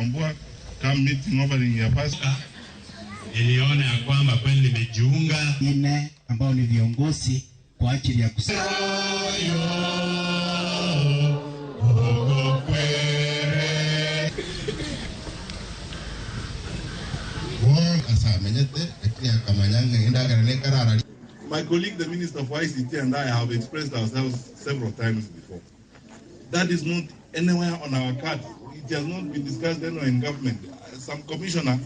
Wambua, come meeting over in your first. Niliona ya kwamba kweli nimejiunga nne ambao ni viongozi kwa ajili ya kusaidia My colleague, the Minister for ICT, and I have expressed ourselves several times before. That is not anywhere on our card. It has not been discussed anywhere in government. Some commissioner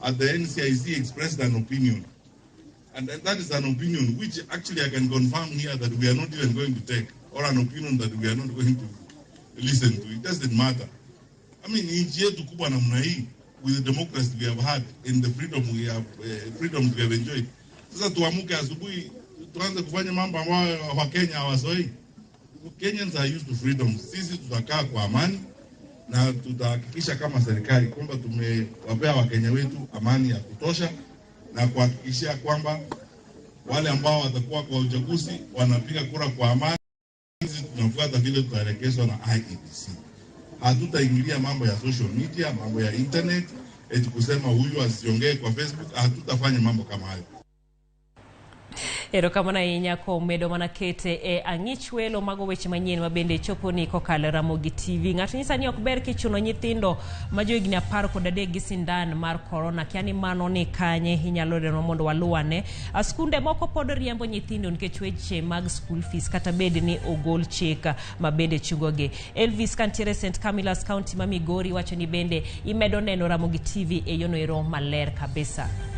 at the NCIC expressed an opinion. And that is an opinion which actually I can confirm here that we are not even going to take, or an opinion that we are not going to listen to. It doesn't matter. I mean, nchi yetu kubwa namna hii, with the democracy we have had, in the freedoms we have enjoyed. Sasa tuamuke asubuhi, tuanze kufanya mambo ambayo Wakenya hawasoi. Kenyans are used to freedom. Sisi tutakaa kwa amani na tutahakikisha kama serikali kwamba tumewapea Wakenya wetu amani ya kutosha na kuhakikisha kwamba wale ambao watakuwa kwa uchaguzi wanapiga kura kwa amani. Sisi tunafuata vile tutaelekezwa na IEBC. Hatutaingilia mambo ya social media, mambo ya internet, eti kusema huyu asiongee kwa Facebook. Hatutafanya mambo kama hayo. Erokamana inya ko medo manakete ang'ichwelo mago weche manyien mabende chopo ni kokalo Ramogi TV. Ng'ato nyisa ni ok ber kichuno nyithindo ma johigni 13 gi sindan mar corona, kiani mano ni kanye inyalo reno mondo waluwane. Skunde moko pod riembo nyithindo nikech weche mag school fees kata bed ni ogol chika mabende chugoge. Elvis kantiere St. Camillus County ma Migori wacho ni bende imedo neno Ramogi TV e yono ero maler kabisa.